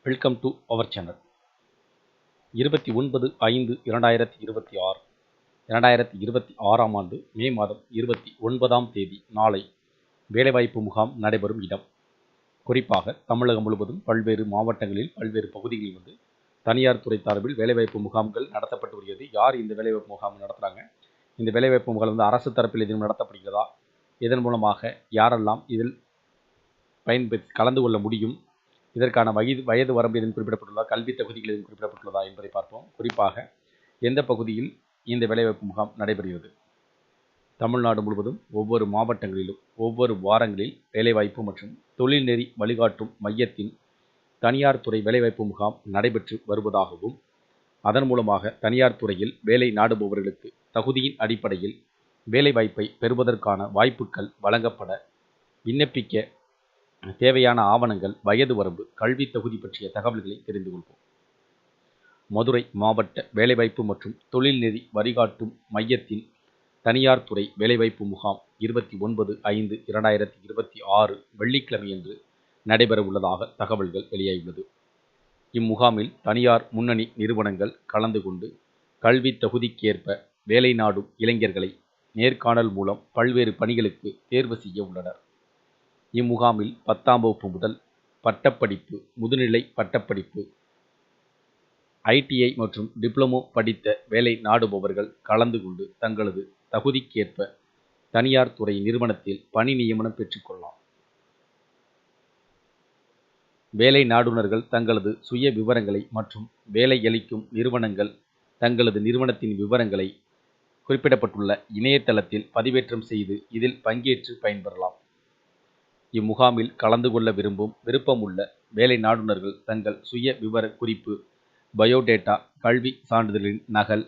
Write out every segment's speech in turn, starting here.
Welcome to our channel. 29/5/2026 2026ஆம் ஆண்டு மே மாதம் 29ஆம் தேதி நாளை வேலைவாய்ப்பு முகாம் நடைபெறும் இடம். குறிப்பாக தமிழகம் முழுவதும் பல்வேறு மாவட்டங்களில் பல்வேறு பகுதிகளில் தனியார் துறை சார்பில் வேலைவாய்ப்பு முகாம்கள் நடத்தப்பட்டு வருகிறது. யார் இந்த வேலைவாய்ப்பு முகாம் நடத்துகிறாங்க, இந்த வேலைவாய்ப்பு முகாம் அரசு தரப்பில் எதுவும் நடத்தப்படுகிறதா, இதன் மூலமாக யாரெல்லாம் இதில் பயன்பெற்று கலந்து கொள்ள முடியும், இதற்கான வயது வரம்பு எதுவும் குறிப்பிடப்பட்டுள்ளதா, கல்வி தகுதிகள் எதுவும் குறிப்பிடப்பட்டுள்ளதா என்பதை பார்ப்போம். குறிப்பாக எந்த பகுதியில் இந்த வேலைவாய்ப்பு முகாம் நடைபெறுகிறது. தமிழ்நாடு முழுவதும் ஒவ்வொரு மாவட்டங்களிலும் ஒவ்வொரு வாரங்களில் வேலைவாய்ப்பு மற்றும் தொழில்நெறி வழிகாட்டும் மையத்தின் தனியார் துறை வேலைவாய்ப்பு முகாம் நடைபெற்று வருவதாகவும், அதன் மூலமாக தனியார் துறையில் வேலை நாடுபவர்களுக்கு தகுதியின் அடிப்படையில் வேலைவாய்ப்பை பெறுவதற்கான வாய்ப்புகள் வழங்கப்பட விண்ணப்பிக்க தேவையான ஆவணங்கள், வயது வரம்பு, கல்வி தகுதி பற்றிய தகவல்களை தெரிந்து கொள்வோம். மதுரை மாவட்ட வேலைவாய்ப்பு மற்றும் தொழில்நெறி வழிகாட்டும் மையத்தின் தனியார் துறை வேலைவாய்ப்பு முகாம் 29/5/2026 வெள்ளிக்கிழமையன்று நடைபெற உள்ளதாக தகவல்கள் வெளியாகியுள்ளது. இம்முகாமில் தனியார் முன்னணி நிறுவனங்கள் கலந்து கொண்டு கல்வி தகுதிக்கேற்ப வேலை நாடும் இளைஞர்களை நேர்காணல் மூலம் பல்வேறு பணிகளுக்கு தேர்வு செய்ய உள்ளனர். இம்முகாமில் 10ஆம் வகுப்பு முதல் பட்டப்படிப்பு, முதுநிலை பட்டப்படிப்பு, ITI மற்றும் டிப்ளமோ படித்த வேலை நாடுபவர்கள் கலந்து கொண்டு தங்களது தகுதிக்கேற்ப தனியார் துறை நிறுவனத்தில் பணி நியமனம் பெற்றுக்கொள்ளலாம். வேலை நாடுனர்கள் தங்களது சுய விவரங்களை மற்றும் வேலையளிக்கும் நிறுவனங்கள் தங்களது நிறுவனத்தின் விவரங்களை குறிப்பிடப்பட்டுள்ள இணையதளத்தில் பதிவேற்றம் செய்து இதில் பங்கேற்று பயன்பெறலாம். இம்முகாமில் கலந்து கொள்ள விருப்பமுள்ள வேலை நாடுனர்கள் தங்கள் சுய விவர குறிப்பு, பயோடேட்டா, கல்வி சான்றிதழின் நகல்,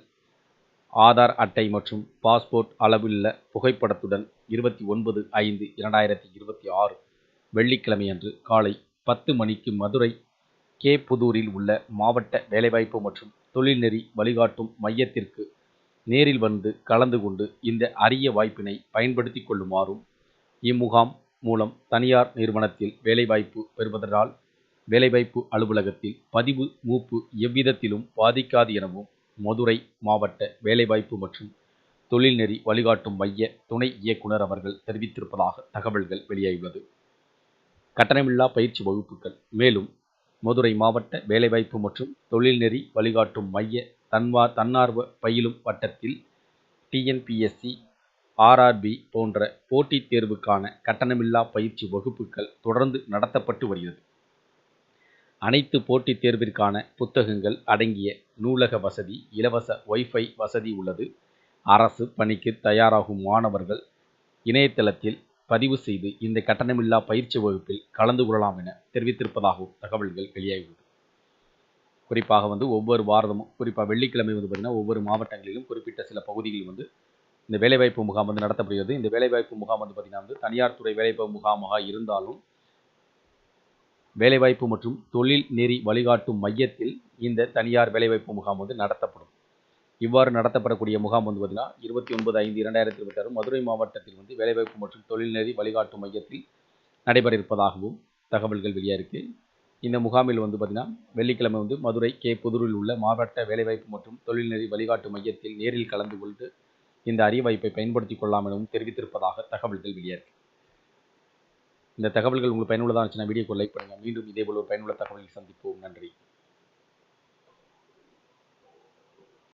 ஆதார் அட்டை மற்றும் பாஸ்போர்ட் அளவுள்ள புகைப்படத்துடன் 29/5/2026 வெள்ளிக்கிழமை அன்று காலை 10 மணிக்கு மதுரை கே. புதூரில் உள்ள மாவட்ட வேலைவாய்ப்பு மற்றும் தொழில்நெறி வழிகாட்டும் மையத்திற்கு நேரில் வந்து கலந்து கொண்டு இந்த அரிய வாய்ப்பினை பயன்படுத்திக் கொள்ளுமாறும், இம்முகாம் மூலம் தனியார் நிறுவனத்தில் வேலைவாய்ப்பு பெறுவதனால் வேலைவாய்ப்பு அலுவலகத்தில் பதிவு மூப்பு எவ்விதத்திலும் பாதிக்காது எனவும் மதுரை மாவட்ட வேலைவாய்ப்பு மற்றும் தொழில்நெறி வழிகாட்டும் மைய துணை இயக்குனர் அவர்கள் தெரிவித்திருப்பதாக தகவல்கள் வெளியாகியுள்ளது. கட்டணமில்லா பயிற்சி வகுப்புகள். மேலும் மதுரை மாவட்ட வேலைவாய்ப்பு மற்றும் தொழில்நெறி வழிகாட்டும் மைய தன்னார்வ பயிலும் வட்டத்தில் TNPSC, RRB போன்ற போட்டித் தேர்வுக்கான கட்டணமில்லா பயிற்சி வகுப்புகள் தொடர்ந்து நடத்தப்பட்டு வருகிறது. அனைத்து போட்டித் தேர்விற்கான புத்தகங்கள் அடங்கிய நூலக வசதி, இலவச வைஃபை வசதி உள்ளது. அரசு பணிக்கு தயாராகும் மாணவர்கள் இணையதளத்தில் பதிவு செய்து இந்த கட்டணமில்லா பயிற்சி வகுப்பில் கலந்து கொள்ளலாம் என தெரிவித்திருப்பதாகவும் தகவல்கள் வெளியாகியுள்ளது. குறிப்பாக ஒவ்வொரு வாரமும் குறிப்பாக வெள்ளிக்கிழமை பார்த்தீங்கன்னா ஒவ்வொரு மாவட்டங்களிலும் குறிப்பிட்ட சில பகுதிகளில் இந்த வேலைவாய்ப்பு முகாம் நடத்தப்படுகிறது. இந்த வேலைவாய்ப்பு முகாம் பார்த்தீங்கன்னா தனியார் துறை வேலைவாய்ப்பு முகாமாக இருந்தாலும் வேலைவாய்ப்பு மற்றும் தொழில் நெறி வழிகாட்டும் மையத்தில் இந்த தனியார் வேலைவாய்ப்பு முகாம் நடத்தப்படும். இவ்வாறு நடத்தப்படக்கூடிய முகாம் பார்த்தீங்கன்னா 29/5/2026 மதுரை மாவட்டத்தில் வேலைவாய்ப்பு மற்றும் தொழில்நெறி வழிகாட்டும் மையத்தில் நடைபெற இருப்பதாகவும் தகவல்கள் வெளியாயிருக்கு. இந்த முகாமில் பார்த்தீங்கன்னா வெள்ளிக்கிழமை மதுரை கே. புதூரில் உள்ள மாவட்ட வேலைவாய்ப்பு மற்றும் தொழில்நெறி வழிகாட்டு மையத்தில் நேரில் கலந்து கொண்டு இந்த அரிய வாய்ப்பை பயன்படுத்திக் கொள்ளலாம் எனவும் தெரிவித்திருப்பதாக தகவல்கள் வெளியாயிருக்கு. இந்த தகவல்கள் உங்களுக்கு பயனுள்ளதாக இருந்துச்சுன்னா வீடியோக்கு லைக் பண்ணுங்கள். மீண்டும் இதேபோல் ஒரு பயனுள்ள தகவலில் சந்திப்போம். நன்றி.